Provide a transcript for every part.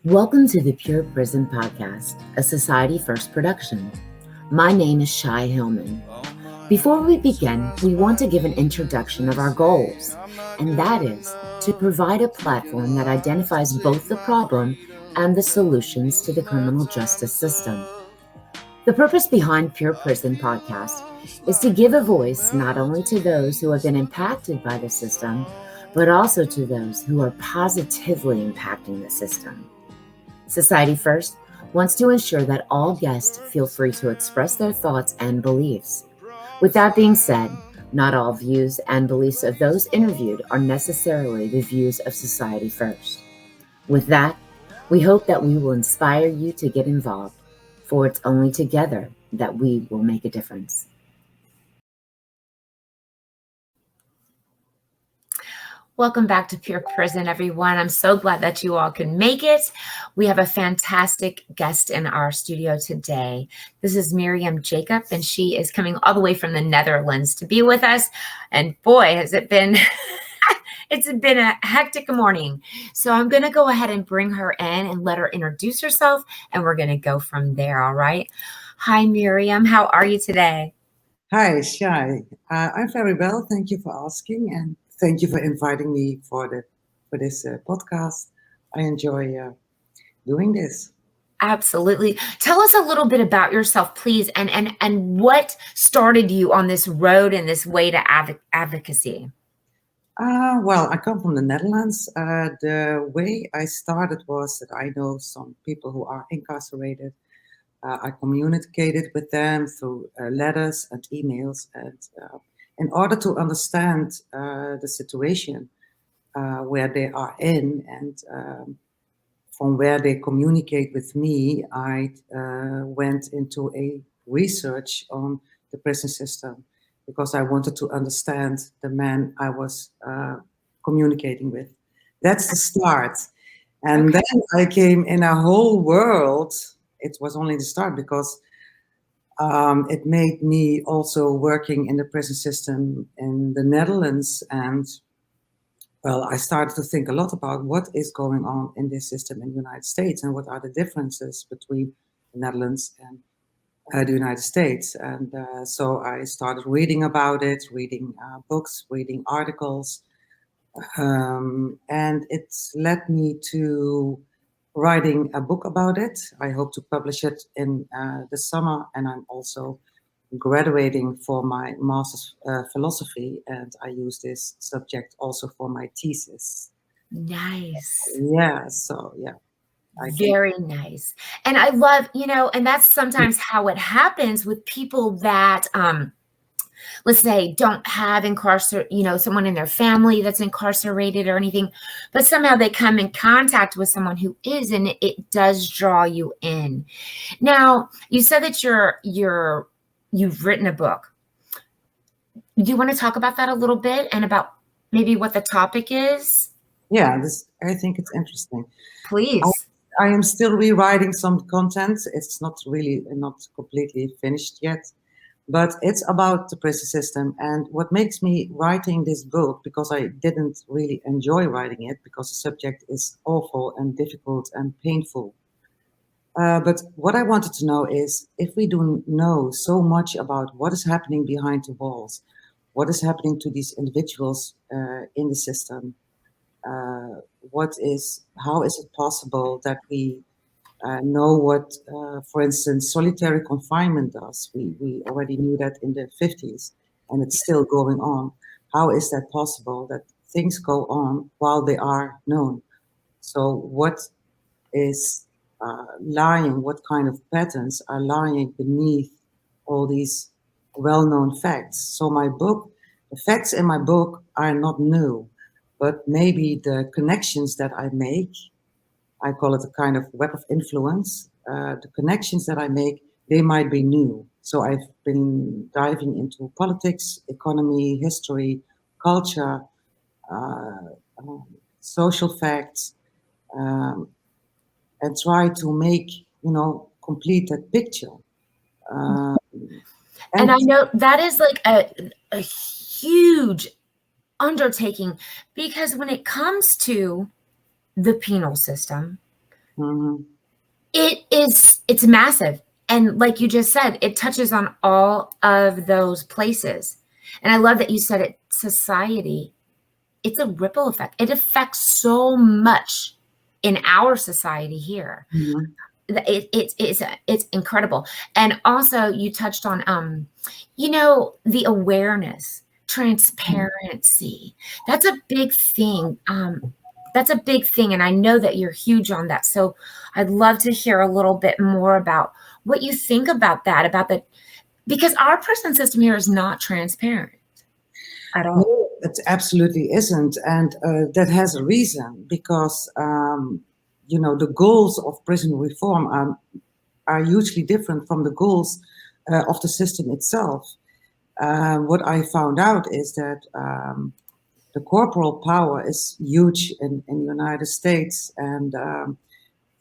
Welcome to the Pure Prison Podcast, a Society First production. My name is Shai Hillman. Before we begin, we want to give an introduction of our goals, and that is to provide a platform that identifies both the problem and the solutions to the criminal justice system. The purpose behind Pure Prison Podcast is to give a voice not only to those who have been impacted by the system, but also to those who are positively impacting the system. Society First wants to ensure that all guests feel free to express their thoughts and beliefs. With that being said, not all views and beliefs of those interviewed are necessarily the views of Society First. With that, we hope that we will inspire you to get involved, for it's only together that we will make a difference. Welcome back to Pure Prison, everyone. I'm so glad that you all can make it. We have a fantastic guest in our studio today. This is Miriam Jacobs, and she is coming all the way from the Netherlands to be with us. And boy, has it been it's been a hectic morning. So I'm going to go ahead and bring her in and let her introduce herself, and we're going to go from there, all right? Hi, Miriam. How are you today? Hi, Shai. I'm very well. Thank you for asking, and thank you for inviting me for this podcast. I enjoy doing this. Absolutely. Tell us a little bit about yourself, please, and what started you on this road and this way to advocacy. Well, I come from the Netherlands. The way I started was that I know some people who are incarcerated. I communicated with them through letters and emails, and in order to understand the situation where they are in and from where they communicate with me, I went into a research on the prison system because I wanted to understand the man I was communicating with. That's the start. And Okay. then I came in a whole world. It was only the start because it made me also working in the prison system in the Netherlands. And well, I started to think a lot about what is going on in this system in the United States and what are the differences between the Netherlands and the United States. And so I started reading about it, reading books, reading articles. And it led me to writing a book about it. I hope to publish it in the summer, and I'm also graduating for my master's philosophy, and I use this subject also for my thesis. Nice. Yeah, so yeah, I can. Very nice. And I love, and that's sometimes how it happens with people that let's say don't have someone in their family that's incarcerated or anything, but somehow they come in contact with someone who is, and it does draw you in. Now, you said that you've written a book. Do you want to talk about that a little bit and about maybe what the topic is? Yeah, I think it's interesting. Please. I am still rewriting some content. It's not completely finished yet. But it's about the prison system. And what makes me writing this book, because I didn't really enjoy writing it, because the subject is awful and difficult and painful. But what I wanted to know is if we do know so much about what is happening behind the walls, what is happening to these individuals in the system, how is it possible that we know what, for instance, solitary confinement does. We already knew that in the 50s, and it's still going on. How is that possible that things go on while they are known? So what is lying, what kind of patterns are lying beneath all these well-known facts? So the facts in my book are not new, but maybe the connections that I make, I call it a kind of web of influence. The connections that I make, they might be new. So I've been diving into politics, economy, history, culture, uh, social facts, um, and try to make, complete that picture. Uh, And and I know that is like a huge undertaking, because when it comes to the penal system, Mhm. It's massive. And like you just said, it touches on all of those places. And I love that you said it, society. It's a ripple effect. It affects so much in our society here. Mhm. It's incredible. And also you touched on the awareness, transparency. That's a big thing. That's a big thing, and I know that you're huge on that. So I'd love to hear a little bit more about what you think about that, because our prison system here is not transparent at all. No, it absolutely isn't, and that has a reason because the goals of prison reform are hugely different from the goals of the system itself. What I found out is that the corporal power is huge in the United States, and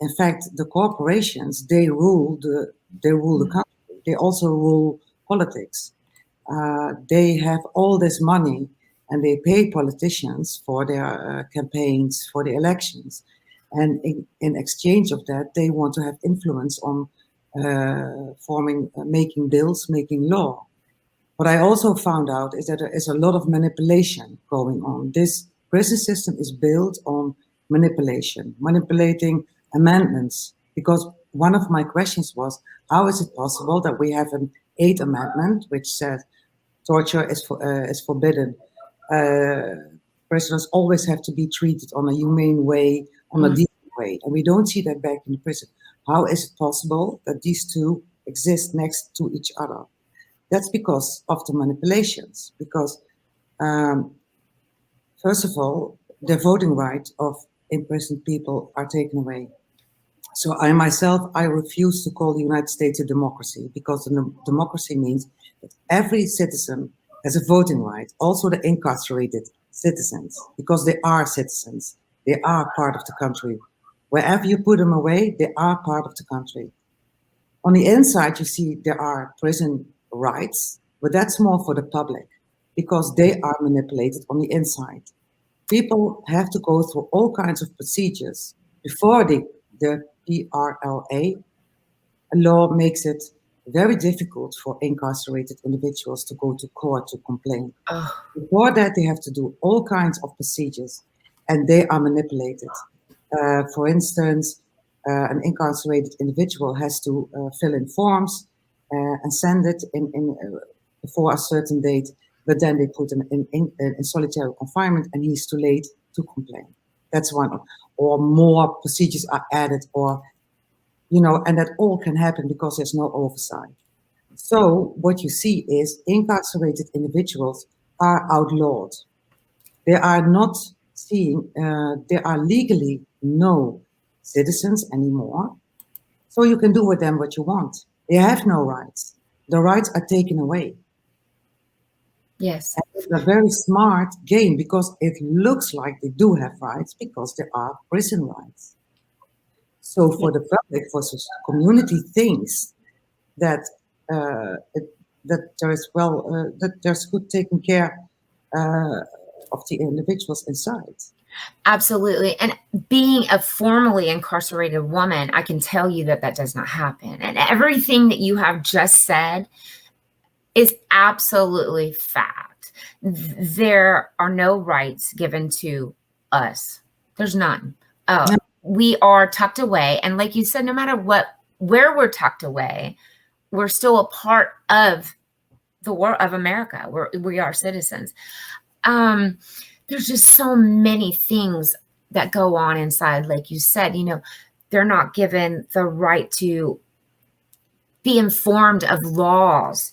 in fact, the corporations they rule the country. They also rule politics. They have all this money and they pay politicians for their campaigns, for the elections. And in exchange of that, they want to have influence on making bills, making law. What I also found out is that there is a lot of manipulation going on. This prison system is built on manipulation, manipulating amendments. Because one of my questions was, how is it possible that we have an eighth amendment which says torture is forbidden? Prisoners always have to be treated on a humane way, on a decent way, and we don't see that back in the prison. How is it possible that these two exist next to each other? That's because of the manipulations. Because um, first of all, the voting right of imprisoned people are taken away. So I refuse to call the United States a democracy, because democracy means that every citizen has a voting right, also the incarcerated citizens, because they are citizens. They are part of the country. Wherever you put them away, they are part of the country. On the inside, you see there are prison rights, but that's more for the public because they are manipulated on the inside. People have to go through all kinds of procedures before the PRLA law makes it very difficult for incarcerated individuals to go to court to complain. Oh, Before that, they have to do all kinds of procedures, and they are manipulated. For instance, an incarcerated individual has to fill in forms and send it before a certain date, but then they put him in solitary confinement, and he's too late to complain. That's one. Or more procedures are added, and that all can happen because there's no oversight. So what you see is incarcerated individuals are outlawed. They are not they are legally no citizens anymore. So you can do with them what you want. They have no rights. The rights are taken away. yes. And it's a very smart game because it looks like they do have rights because there are prison rights. So for the public, for the community thinks that uh, it, that there's good taken care uh, of the individuals inside. Absolutely. And being a formerly incarcerated woman, I can tell you that that does not happen. And everything that you have just said is absolutely fact. There are no rights given to us. There's none. We are tucked away. And like you said, no matter where we're tucked away, we're still a part of the world of America. We are citizens. There's just so many things that go on inside. Like you said, they're not given the right to be informed of laws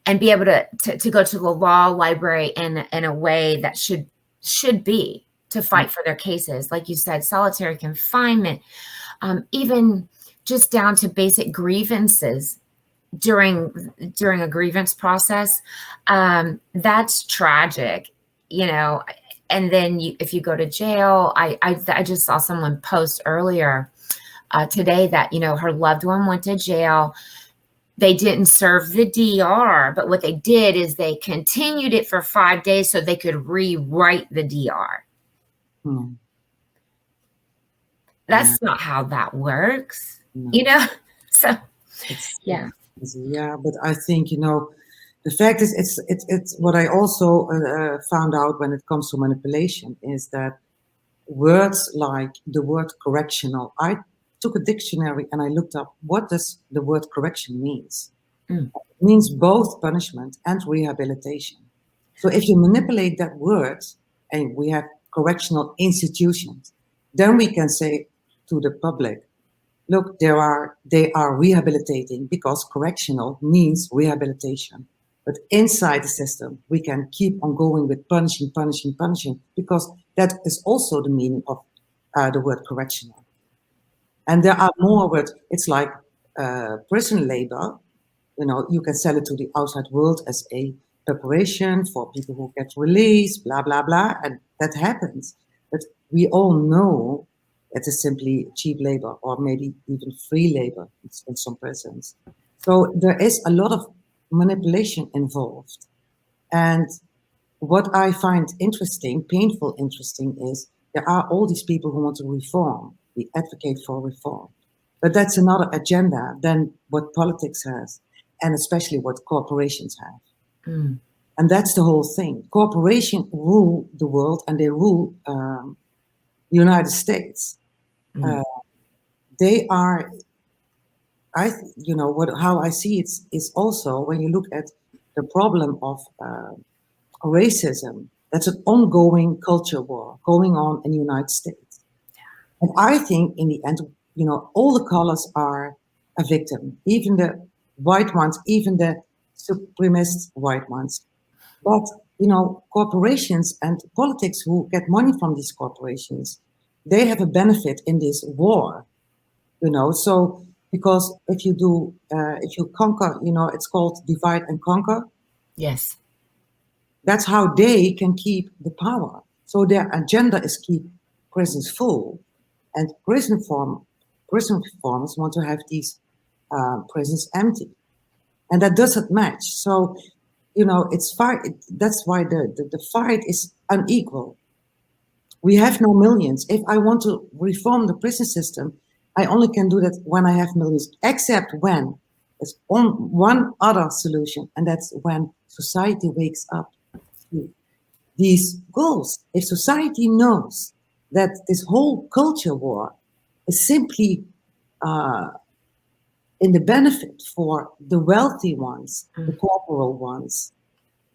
and be able to go to the law library in a way that should be to fight for their cases. Like you said, solitary confinement, even just down to basic grievances during a grievance process. That's tragic, and then if you go to jail, I just saw someone post earlier today that, her loved one went to jail. They didn't serve the DR, but what they did is they continued it for 5 days so they could rewrite the DR. Hmm. that's not how that works, No, So, it's yeah. easy. Yeah, but I think the fact is, it's what I also found out when it comes to manipulation is that words like the word correctional. I took a dictionary and I looked up what does the word correction means. Mm. It means both punishment and rehabilitation. So if you manipulate that word and we have correctional institutions, then we can say to the public, look, they are rehabilitating because correctional means rehabilitation. But inside the system, we can keep on going with punishing, punishing, punishing, because that is also the meaning of the word correctional. And there are more words. It's like prison labor. You can sell it to the outside world as a preparation for people who get released, blah, blah, blah. And that happens. But we all know it is simply cheap labor or maybe even free labor in some prisons. So there is a lot of manipulation involved. And what I find interesting, painful interesting, is there are all these people who want to reform, we advocate for reform. But that's another agenda than what politics has, and especially what corporations have. Mm. And that's the whole thing. Corporations rule the world and they rule the United States. Mm. They are, how I see it is also when you look at the problem of racism. That's an ongoing culture war going on in the United States. And I think in the end, all the colors are a victim, even the white ones, even the supremacist white ones. But, corporations and politics who get money from these corporations, they have a benefit in this war, So, because if you conquer, it's called divide and conquer. Yes. That's how they can keep the power. So their agenda is keep prisons full, and prison reformers want to have these prisons empty, and that doesn't match. So it's fight. That's why the fight is unequal. We have no millions. If I want to reform the prison system, I only can do that when I have millions. Except when there's one other solution, and that's when society wakes up to these goals. If society knows that this whole culture war is simply uh, in the benefit for the wealthy ones, the corporal ones,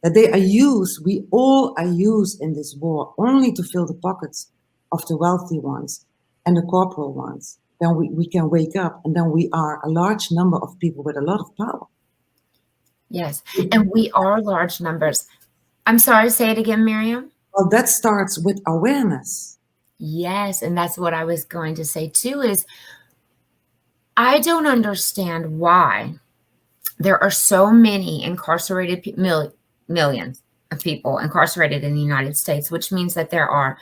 that they are used, we all are used in this war only to fill the pockets of the wealthy ones and the corporal ones, then we can wake up and then we are a large number of people with a lot of power. Yes. And we are large numbers. I'm sorry, say it again, Miriam. Well, that starts with awareness. Yes. And that's what I was going to say too, is I don't understand why there are so many incarcerated millions of people incarcerated in the United States, which means that there are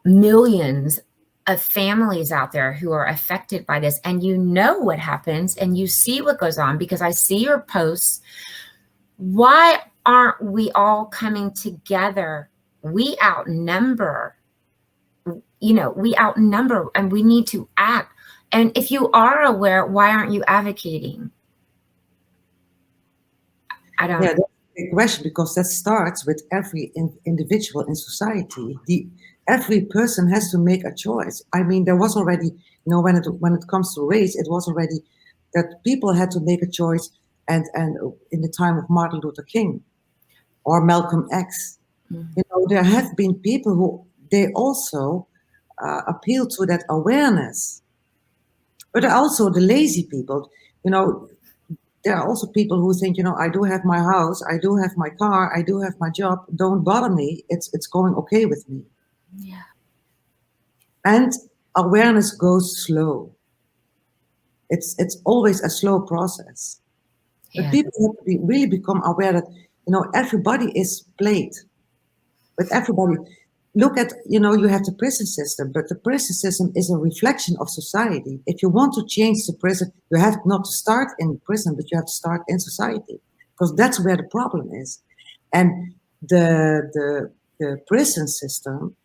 millions of families out there who are affected by this. And you know what happens and you see what goes on, because I see your posts. Why aren't we all coming together? We outnumber, and we need to act. And if you are aware, why aren't you advocating? I don't. Yeah, that's a big question, because that starts with every individual in society. Every person has to make a choice. I mean, there was already, when it comes to race, it was already that people had to make a choice, and in the time of Martin Luther King or Malcolm X, there have been people who they also appeal to that awareness, but also the lazy people, there are also people who think, I do have my house, I do have my car, I do have my job. Don't bother me. It's going okay with me. Yeah. And awareness goes slow. It's always a slow process. But Yeah. people have to really become aware that everybody is played. But everybody, look at you have the prison system, but the prison system is a reflection of society. If you want to change the prison, you have not to start in prison, but you have to start in society, because that's where the problem is. And the prison system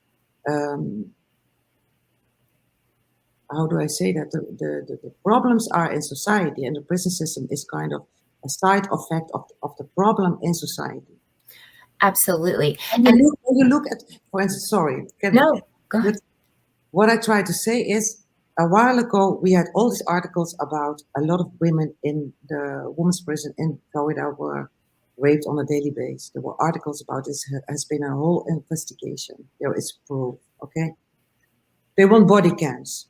how do I say that? The problems are in society, and the prison system is kind of a side effect of the problem in society. Absolutely. And And when you look at, for instance, sorry, no, go but ahead. what I try to say is, a while ago we had all these articles about a lot of women in the women's prison in Florida were raped on a daily basis. There were articles about this. Has been a whole investigation. There is proof. Okay, they want body cams.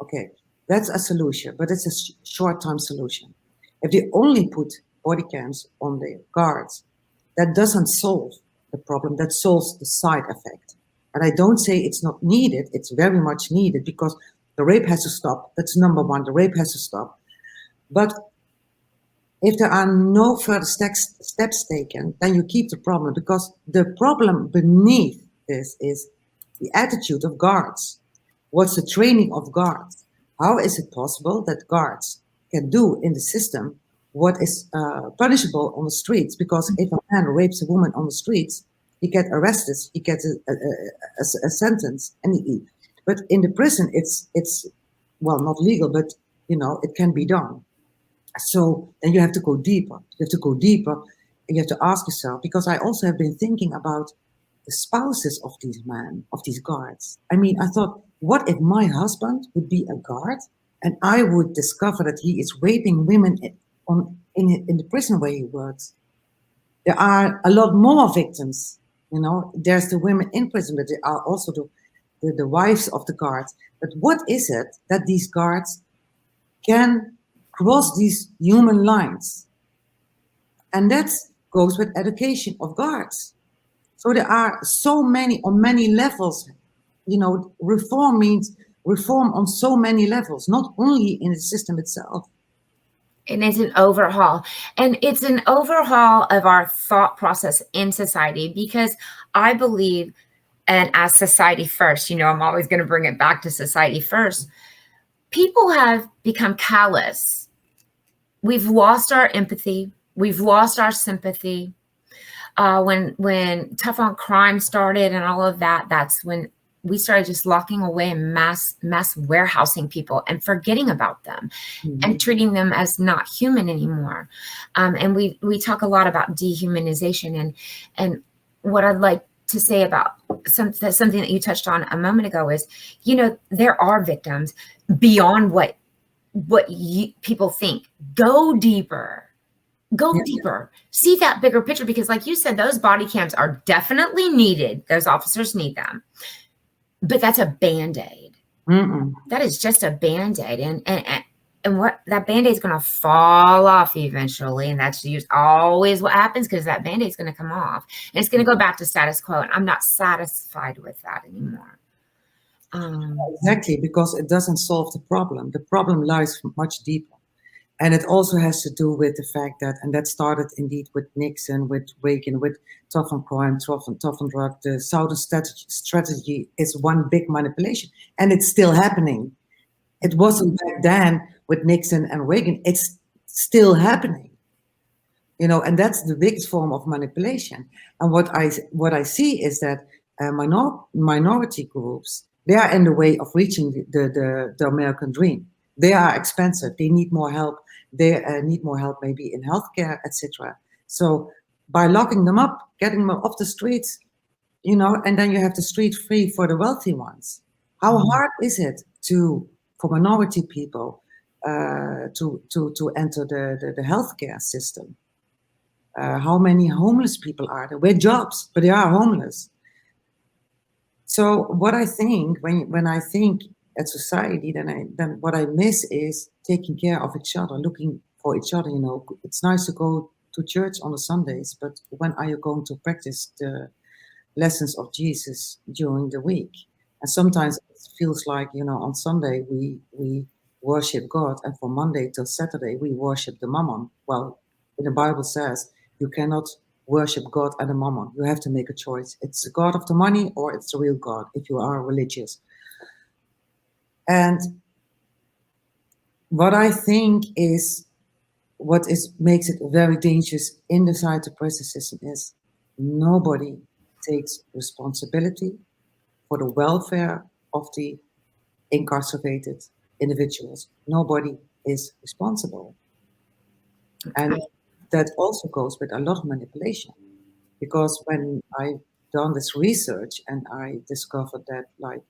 Okay, that's a solution, but it's a short-term solution. If they only put body cams on the guards, that doesn't solve the problem. That solves the side effect. And I don't say it's not needed. It's very much needed because the rape has to stop. That's number one. The rape has to stop. But if there are no further steps taken, then you keep the problem, because the problem beneath this is the attitude of guards. What's the training of guards? How is it possible that guards can do in the system what is punishable on the streets? Because if a man rapes a woman on the streets, he gets arrested, he gets a sentence, and but in the prison, it's well, not legal, but it can be done. So then you have to go deeper. You have to go deeper, and you have to ask yourself, because I also have been thinking about the spouses of these men, of these guards. I mean, I thought, what if my husband would be a guard and I would discover that he is raping women in the prison where he works? There are a lot more victims. There's the women in prison, but there are also the wives of the guards. But what is it that these guards can cross these human lines? And that goes with education of guards. So there are so many, on many levels. Reform means reform on so many levels, not only in the system itself. And it's an overhaul. And it's an overhaul of our thought process in society, because I believe, and as society first, I'm always going to bring it back to society first. People have become callous. We've lost our empathy. We've lost our sympathy. When tough on crime started and all of that, that's when we started just locking away and mass warehousing people and forgetting about them, and treating them as not human anymore. And we talk a lot about dehumanization, and what I'd like to say about something that you touched on a moment ago is, there are victims beyond what people think. Go deeper. Go deeper. See that bigger picture, because like you said, those body cams are definitely needed. Those officers need them. But that's a Band-Aid. That is just a Band-Aid. And what that Band-Aid is going to fall off eventually. And that's always what happens, because that Band-Aid is going to come off. And it's going to go back to status quo. And I'm not satisfied with that anymore. Exactly, because it doesn't solve the problem. The problem lies much deeper. And it also has to do with the fact that, and that started indeed with Nixon, with Reagan, with tough on crime, tough on drug. The Southern strategy is one big manipulation, and it's still happening. It wasn't back then with Nixon and Reagan. It's still happening. And that's the biggest form of manipulation. And what I see is that minority groups, they are in the way of reaching the American dream. They are expensive. They need more help. They need more help maybe in healthcare, etc. So by locking them up, getting them off the streets, and then you have the street free for the wealthy ones. How hard is it for minority people to enter the healthcare system? How many homeless people are there with jobs, but they are homeless? So what I think when I think at society, then what I miss is taking care of each other, looking for each other. It's nice to go to church on the Sundays, but when are you going to practice the lessons of Jesus during the week? And sometimes it feels like, on Sunday we worship God, and from Monday till Saturday we worship the mammon. Well, the Bible says you cannot worship God and the mammon. You have to make a choice. It's the God of the money, or it's the real God if you are religious. And what I think is makes it very dangerous inside the prison system is nobody takes responsibility for the welfare of the incarcerated individuals. Nobody is responsible. And that also goes with a lot of manipulation. Because when I done this research and I discovered that like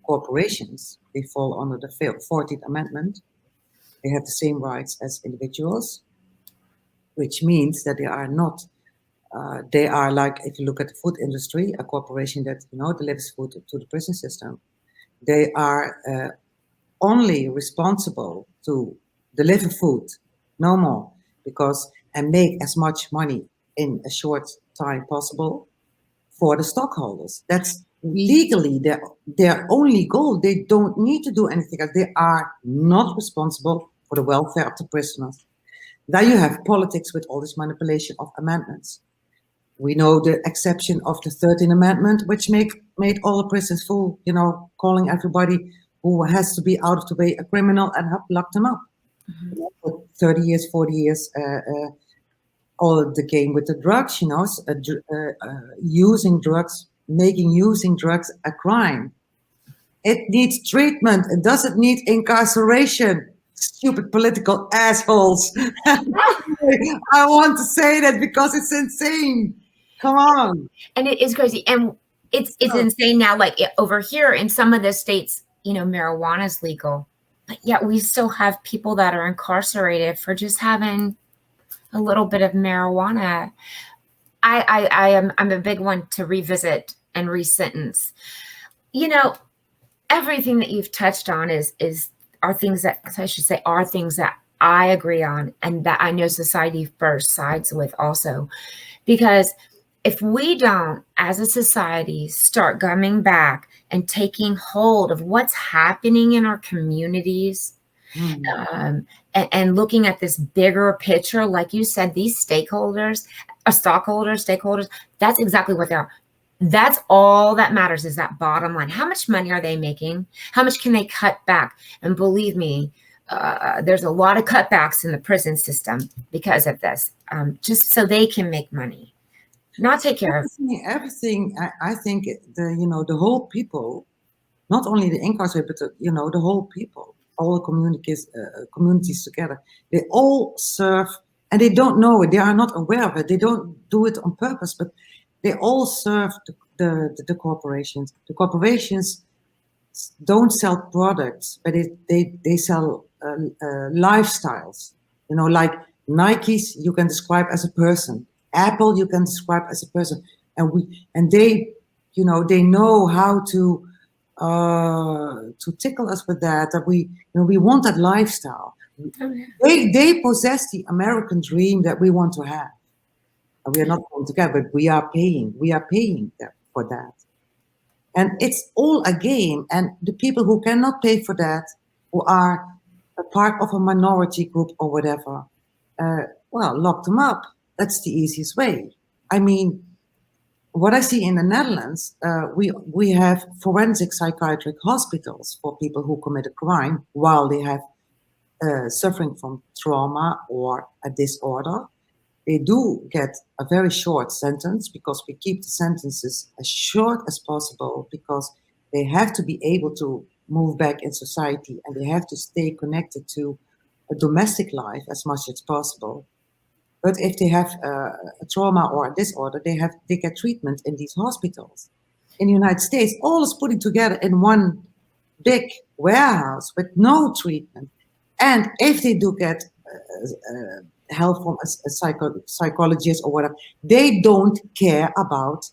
corporations, they fall under the 14th Amendment, they have the same rights as individuals, which means that they are not, they are like, if you look at the food industry, a corporation that, delivers food to the prison system, they are only responsible to deliver food, no more, and make as much money in a short time possible for the stockholders. That's legally their only goal. They don't need to do anything else. They are not responsible for the welfare of the prisoners. Now you have politics with all this manipulation of amendments. We know the exception of the 13th Amendment, which made all the prisons full, calling everybody who has to be out of the way a criminal and have locked them up. Mm-hmm. For 30 years, 40 years, all the game with the drugs, using drugs, using drugs a crime. It needs treatment. It doesn't need incarceration. Stupid political assholes. I want to say that because it's insane. Come on. And it is crazy. And it's insane now, like over here in some of the states, marijuana is legal, but yet we still have people that are incarcerated for just having a little bit of marijuana. I'm a big one to revisit and resentence. Everything that you've touched on are things that I agree on, and that I know Society First sides with also. Because if we don't, as a society, start coming back and taking hold of what's happening in our communities, and looking at this bigger picture, like you said, these stakeholders, that's exactly what they are. That's all that matters, is that bottom line. How much money are they making? How much can they cut back? And believe me, there's a lot of cutbacks in the prison system because of this, just so they can make money, not take care of everything. I think the whole people, not only the incarcerated, but the whole people, all the communities together, they all serve, and they don't know it. They are not aware of it. They don't do it on purpose, but they all serve the corporations. The corporations don't sell products, but they sell lifestyles. Like Nikes, you can describe as a person. Apple, you can describe as a person. And they know how to tickle us with that we want that lifestyle. They possess the American dream that we want to have. And we are not going together, but we are paying for that. And it's all a game. And the people who cannot pay for that, who are a part of a minority group or whatever, lock them up. That's the easiest way. I mean, what I see in the Netherlands, we have forensic psychiatric hospitals for people who commit a crime while they have suffering from trauma or a disorder. They do get a very short sentence because we keep the sentences as short as possible because they have to be able to move back in society and they have to stay connected to a domestic life as much as possible. But if they have a trauma or a disorder, they get treatment in these hospitals. In the United States, all is putting together in one big warehouse with no treatment. And if they do get help from a psychologist or whatever, they don't care about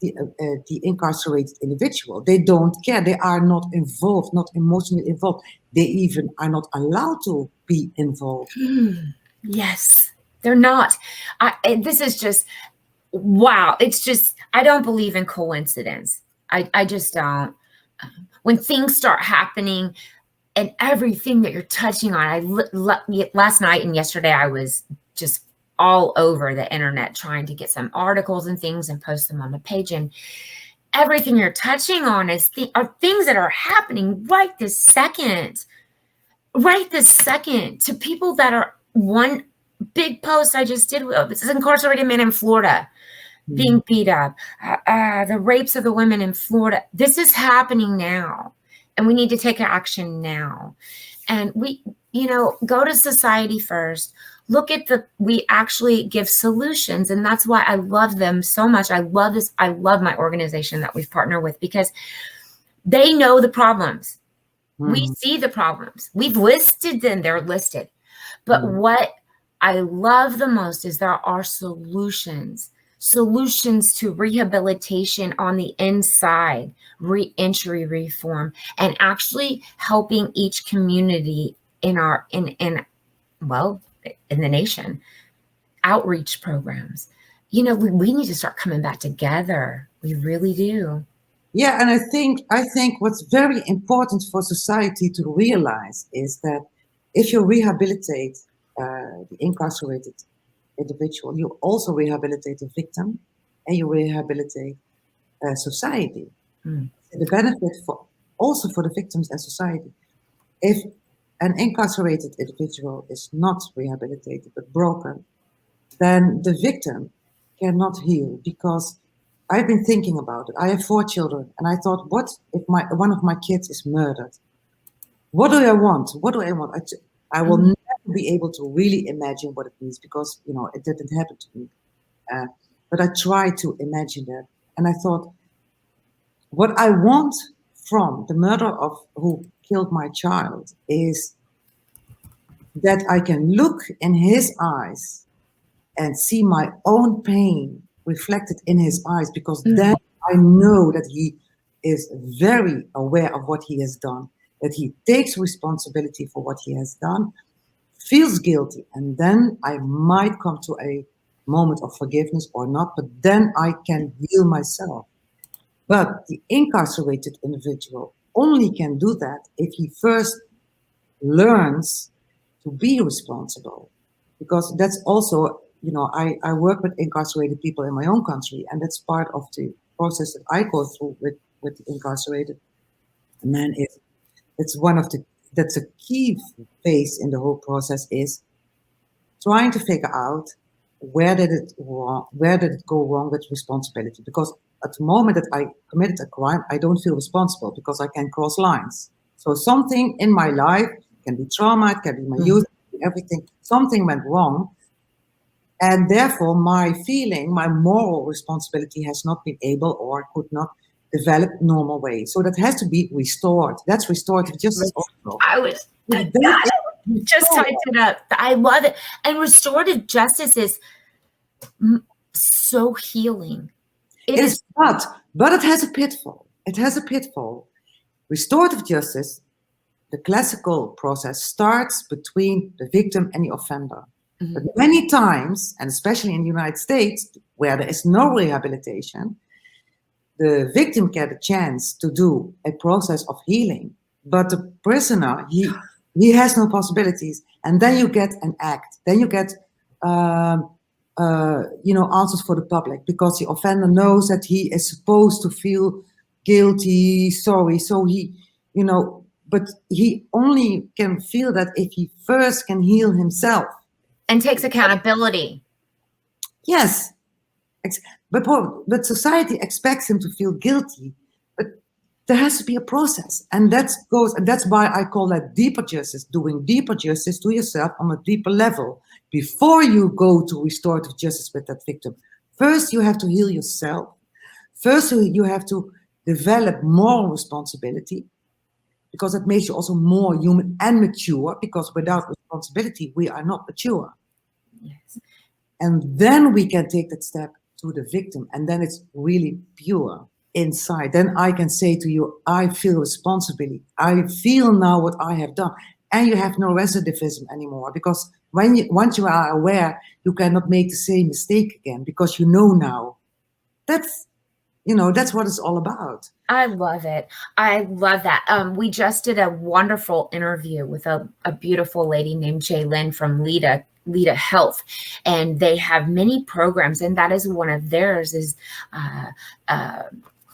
the incarcerated individual. They don't care. They are not involved, not emotionally involved. They even are not allowed to be involved. Yes, they're not. This is just, wow. It's just, I don't believe in coincidence. I just don't. When things start happening and everything that you're touching on, last night and yesterday, I was just all over the internet trying to get some articles and things and post them on the page. And everything you're touching on are things that are happening right this second to people that are. One big post I just did, this is incarcerated men in Florida being beat up, the rapes of the women in Florida. This is happening now. and we need to take action now. And we, go to Society First, look at we actually give solutions. And that's why I love them so much. I love this. I love my organization that we've partnered with, because they know the problems. We see the problems. We've listed them. They're listed. But what I love the most is there are solutions to rehabilitation on the inside, reentry reform, and actually helping each community in the nation, outreach programs. We need to start coming back together. We really do. Yeah, and I think what's very important for society to realize is that if you rehabilitate the incarcerated individual, you also rehabilitate the victim, and you rehabilitate society. The benefit also for the victims and society. If an incarcerated individual is not rehabilitated but broken, then the victim cannot heal, because I've been thinking about it. I have 4 children, and I thought, what if one of my kids is murdered? What do I want? I will never be able to really imagine what it means, because it didn't happen to me. But I tried to imagine that, and I thought, what I want from the murderer who killed my child is that I can look in his eyes and see my own pain reflected in his eyes, because then I know that he is very aware of what he has done, that he takes responsibility for what he has done, feels guilty, and then I might come to a moment of forgiveness or not, but then I can heal myself. But the incarcerated individual only can do that if he first learns to be responsible, because that's also, I work with incarcerated people in my own country, and that's part of the process that I go through with the incarcerated men. That's a key phase in the whole process, is trying to figure out where did it go wrong with responsibility, because at the moment that I committed a crime, I don't feel responsible because I can cross lines. So something in my life, can be trauma, it can be my youth, everything, something went wrong. And therefore my moral responsibility has not been able or could not develop normal way. So that has to be restored. That's restorative justice also. Just typed it up. I love it. And restorative justice is so healing. But it has a pitfall. Restorative justice, the classical process, starts between the victim and the offender. But many times, and especially in the United States, where there is no rehabilitation, the victim gets a chance to do a process of healing, but the prisoner, he has no possibilities. And then you get an act. Then you get answers for the public, because the offender knows that he is supposed to feel guilty, sorry. So but he only can feel that if he first can heal himself. And takes accountability. Yes. But society expects him to feel guilty. But there has to be a process. And that's why I call that deeper justice, doing deeper justice to yourself on a deeper level before you go to restorative justice with that victim. First, you have to heal yourself. First, you have to develop moral responsibility, because it makes you also more human and mature, because without responsibility, we are not mature. Yes. And then we can take that step to the victim, and then it's really pure inside. Then I can say to you, I feel responsibility. I feel now what I have done. And you have no recidivism anymore, because once you are aware, you cannot make the same mistake again, because you know now. That's what it's all about. I love it. I love that. We just did a wonderful interview with a beautiful lady named Jaylyn from Lita Health, and they have many programs, and that is one of theirs is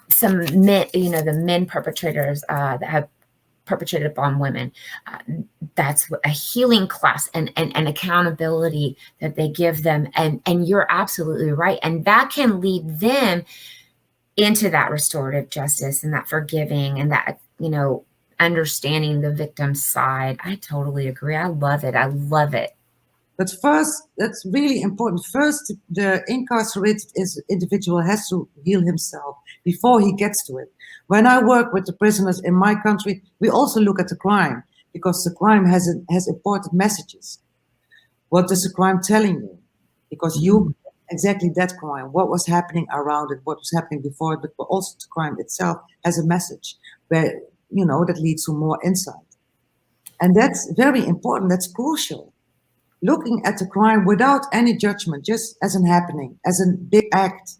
some men, the men perpetrators that have perpetrated upon women. That's a healing class and accountability that they give them. And you're absolutely right. And that can lead them into that restorative justice and that forgiving and that, understanding the victim's side. I totally agree. I love it. I love it. But first, that's really important. First, the incarcerated individual has to heal himself before he gets to it. When I work with the prisoners in my country, we also look at the crime because the crime has important messages. What is the crime telling you? Because you exactly that crime, what was happening around it, what was happening before it, but also the crime itself has a message where that leads to more insight. And that's very important. That's crucial. Looking at the crime without any judgment, just as an happening, as a big act,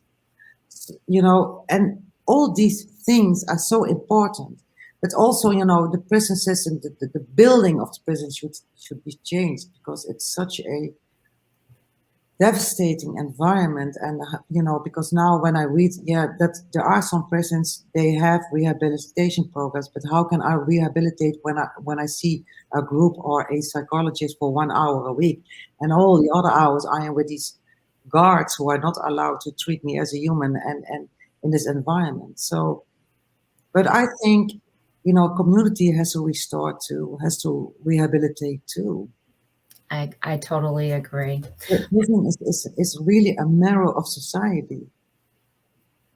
and all these things are so important. But also, the prison system, the building of the prison should be changed because it's such a devastating environment. And because now when I read, that there are some prisons, they have rehabilitation programs, but how can I rehabilitate when I see a group or a psychologist for 1 hour a week, and all the other hours I am with these guards who are not allowed to treat me as a human, and in this environment. So, but I think community has to restore too, has to rehabilitate too. I totally agree. Prison is really a mirror of society.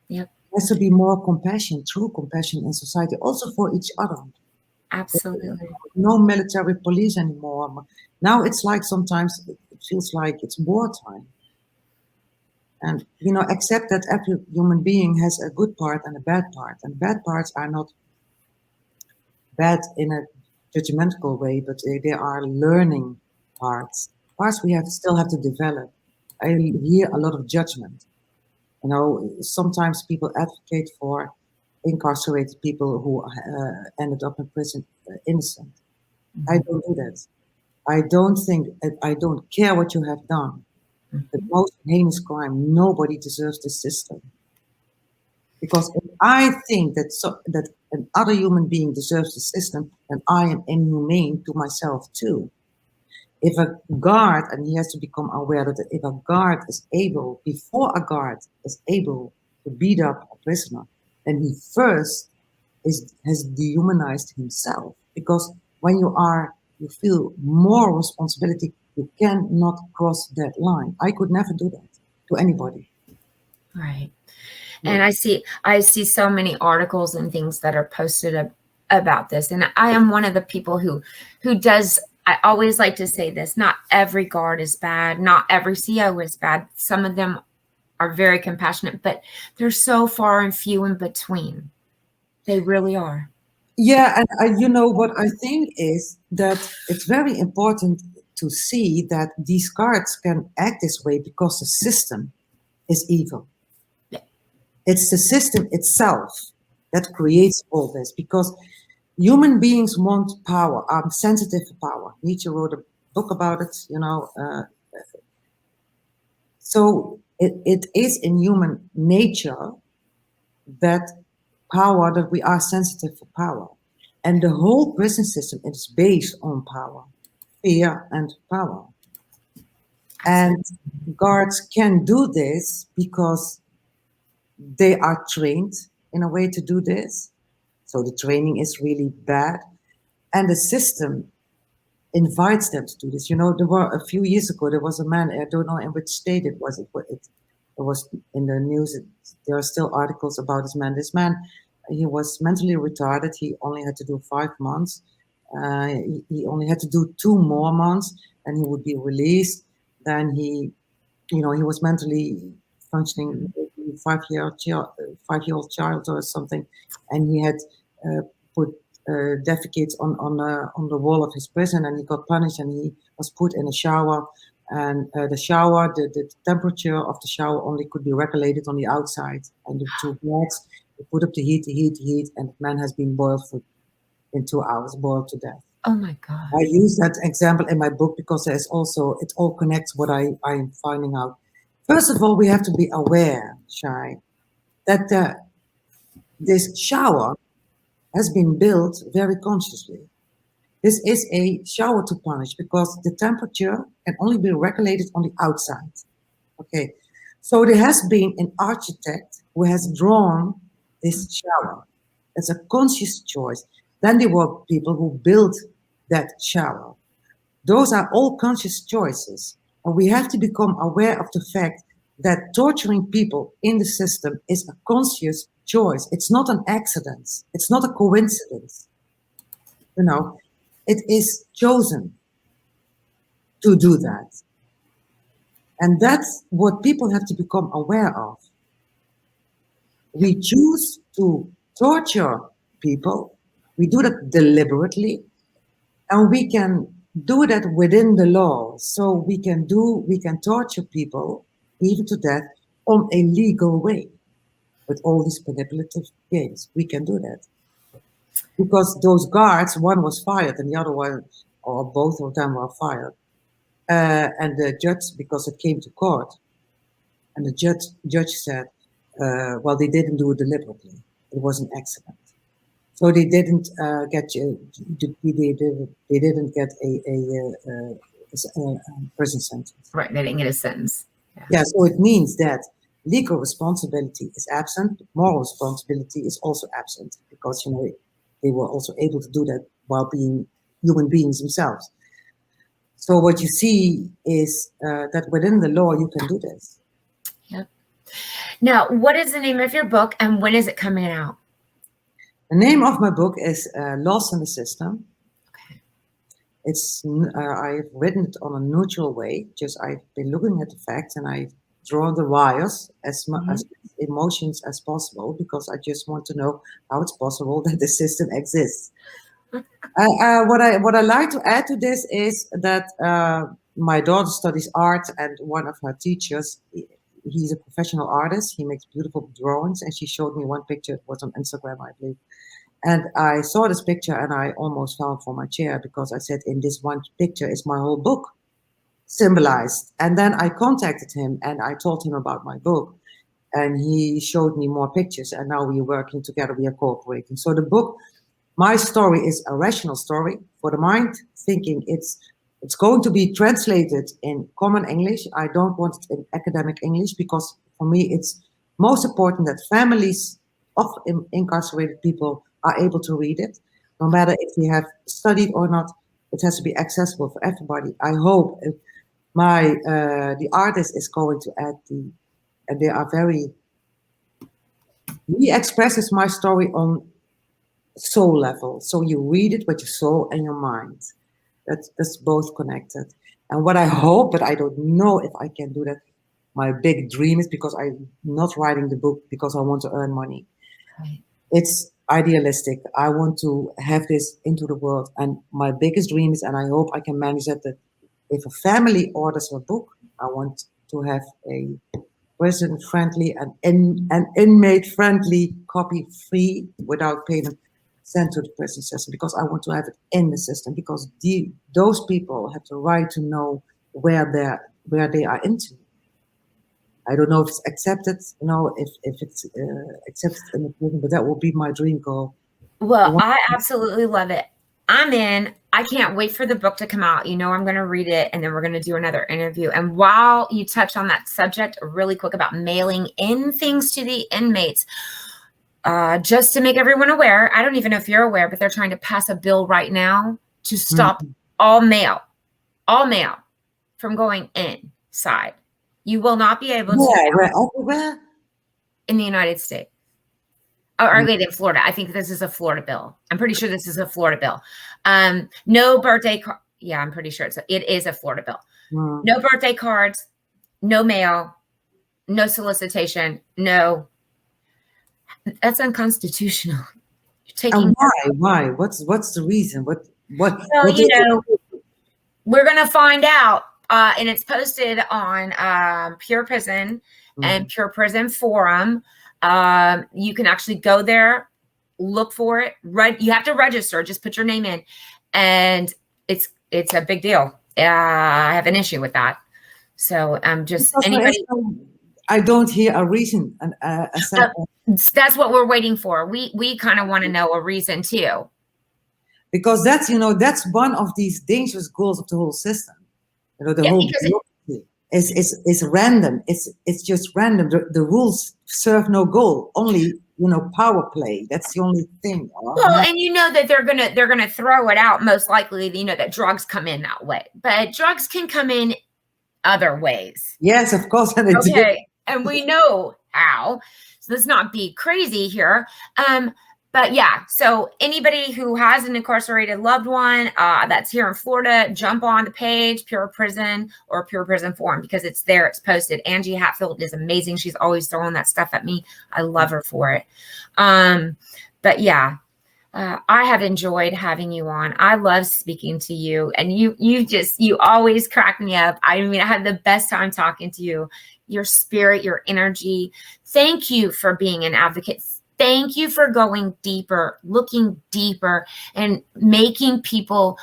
Yep. There has to be more compassion, true compassion in society, also for each other. Absolutely. No military police anymore. Now it's like sometimes it feels like it's wartime. And accept that every human being has a good part and a bad part. And bad parts are not bad in a judgmental way, but they are learning parts. Parts we still have to develop. I hear a lot of judgment. Sometimes people advocate for incarcerated people who ended up in prison innocent. I don't do that. I don't care what you have done. The most heinous crime, nobody deserves the system. Because if I think that another human being deserves the system, then I am inhumane to myself too. If a guard, and he has to become aware that if a guard is able, before a guard is able to beat up a prisoner, then he first has dehumanized himself. Because when you feel more responsibility, you cannot cross that line. I could never do that to anybody. Right. And I see so many articles and things that are posted about this. And I am one of the people who does, I always like to say this, not every guard is bad, not every CO is bad. Some of them are very compassionate, but they're so far and few in between. They really are. Yeah, and what I think is that it's very important to see that these guards can act this way because the system is evil. Yeah. It's the system itself that creates all this because human beings want power, are sensitive to power. Nietzsche wrote a book about it, So it is in human nature that we are sensitive for power. And the whole prison system is based on power, fear and power. And guards can do this because they are trained in a way to do this. So the training is really bad. And the system invites them to do this. There were a few years ago, there was a man, I don't know in which state it was. It was in the news. There are still articles about this man. This man, he was mentally retarded. He only had to do 5 months. He only had to do 2 more months and he would be released. Then he was mentally functioning, 5-year-old child or something, and he had put defecates on the wall of his prison, and he got punished, and he was put in a shower, and the temperature of the shower only could be regulated on the outside, and the 2 guards put up the heat, and the man has been boiled in 2 hours, boiled to death. Oh my God. I use that example in my book because it all connects what I am finding out. First of all, we have to be aware, Shai, that this shower has been built very consciously. This is a shower to punish because the temperature can only be regulated on the outside. Okay, so there has been an architect who has drawn this shower. It's a conscious choice. Then there were people who built that shower. Those are all conscious choices. And we have to become aware of the fact that torturing people in the system is a conscious choice. It's not an accident. It's not a coincidence. You know, it is chosen to do that. And that's what people have to become aware of. We choose to torture people. We do that deliberately, and we can do that within the law. So we can torture people even to death on a legal way with all these manipulative games. We can do that because those guards, one was fired and the other one, or both of them, were fired. And the judge, because it came to court, and the judge said, well, they didn't do it deliberately. It was an accident. So they didn't get they didn't get a prison sentence. Right, they didn't get a sentence. Yeah, so it means that legal responsibility is absent, moral responsibility is also absent, because they were also able to do that while being human beings themselves. So what you see is that within the law you can do this. Yep. Now, what is the name of your book and when is it coming out? The name of my book is Lost in the System. Okay. It's I've written it on a neutral way. Just I've been looking at the facts and I've drawn the wires as emotions as possible, because I just want to know how it's possible that the system exists. What I like to add to this is that my daughter studies art, and one of her teachers, he's a professional artist. He makes beautiful drawings, and she showed me one picture. It was on Instagram, I believe. And I saw this picture and I almost fell from my chair, because I said, in this one picture is my whole book symbolized. And then I contacted him and I told him about my book, and he showed me more pictures, and now we're working together, we are cooperating. So the book, my story, is a rational story for the mind, thinking it's going to be translated in common English. I don't want it in academic English, because for me it's most important that families of incarcerated people are able to read it, no matter if you have studied or not. It has to be accessible for everybody. I hope the artist is going to add and they are he expresses my story on soul level. So you read it with your soul and your mind. That's both connected. And what I hope, but I don't know if I can do that, my big dream is, because I'm not writing the book because I want to earn money. Right. It's idealistic. I want to have this into the world. And my biggest dream is, and I hope I can manage that if a family orders a book, I want to have a prison-friendly and inmate-friendly copy, free, without payment, sent to the prison system, because I want to have it in the system, because those people have the right to know where they are into. I don't know if it's accepted, if it's accepted in the prison, but that will be my dream goal. Well, I absolutely love it. I'm in. I can't wait for the book to come out. I'm going to read it, and then we're going to do another interview. And while you touch on that subject really quick about mailing in things to the inmates, just to make everyone aware, I don't even know if you're aware, but they're trying to pass a bill right now to stop all mail from going inside. You will not be able to. Where? In the United States. Or in Florida. I think this is a Florida bill. I'm pretty sure this is a Florida bill. No birthday card. Yeah, I'm pretty sure it is a Florida bill. No birthday cards, no mail, no solicitation, no. That's unconstitutional. You're taking. Why? What's the reason? What? Well, we're gonna find out. And it's posted on Pure Prison and Pure Prison Forum. You can actually go there, look for it. You have to register. Just put your name in, and it's a big deal. I have an issue with that. So just anybody. I don't hear a reason. That's what we're waiting for. We kind of want to know a reason too. Because that's one of these dangerous goals of the whole system. The whole bureaucracy is random. It's just random. The rules serve no goal. Only power play. That's the only thing. Well, and you know that they're gonna throw it out most likely. You know that drugs come in that way, but drugs can come in other ways. Yes, of course, and it did. Okay, and we know how. So let's not be crazy here. But yeah, so anybody who has an incarcerated loved one that's here in Florida, jump on the page, Pure Prison or Pure Prison Forum, because it's there, it's posted. Angie Hatfield is amazing. She's always throwing that stuff at me. I love her for it. But yeah, I have enjoyed having you on. I love speaking to you, and you always crack me up. I mean, I had the best time talking to you. Your spirit, your energy. Thank you for being an advocate. Thank you for going deeper, looking deeper, and making people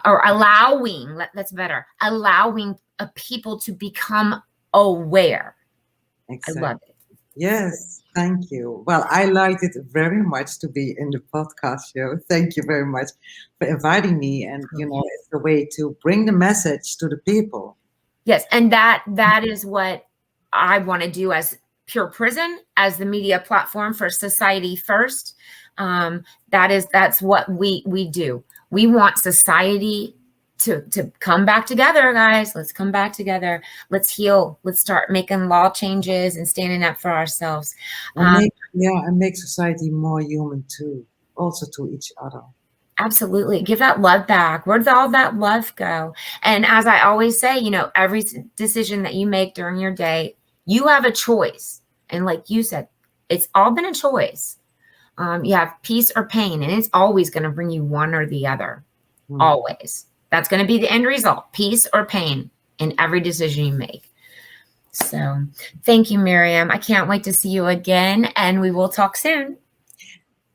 or allowing, that's better, allowing people to become aware. Exactly. I love it. Yes, thank you. Well, I liked it very much to be in the podcast show. Thank you very much for inviting me. And, it's a way to bring the message to the people. Yes, and that is what I want to do as Pure Prison, as the media platform for Society First. That's what we do. We want society to come back together, guys. Let's come back together. Let's heal. Let's start making law changes and standing up for ourselves. And make society more human too, also to each other. Absolutely. Give that love back. Where does all that love go? And as I always say, every decision that you make during your day, you have a choice. And like you said, it's all been a choice. You have peace or pain, and it's always going to bring you one or the other. Always. That's going to be the end result, peace or pain in every decision you make. So thank you, Miriam. I can't wait to see you again, and we will talk soon.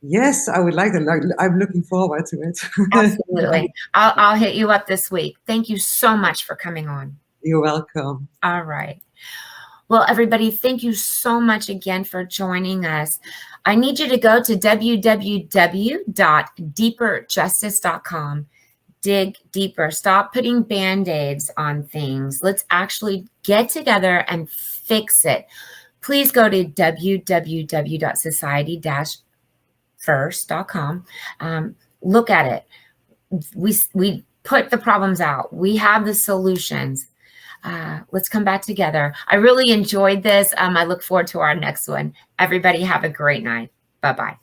Yes, I would like that. I'm looking forward to it. Absolutely. I'll hit you up this week. Thank you so much for coming on. You're welcome. All right. Well, everybody, thank you so much again for joining us. I need you to go to www.deeperjustice.com. Dig deeper. Stop putting Band-Aids on things. Let's actually get together and fix it. Please go to www.society-first.com. Look at it. We put the problems out. We have the solutions. Let's come back together. I really enjoyed this. I look forward to our next one. Everybody have a great night. Bye-bye.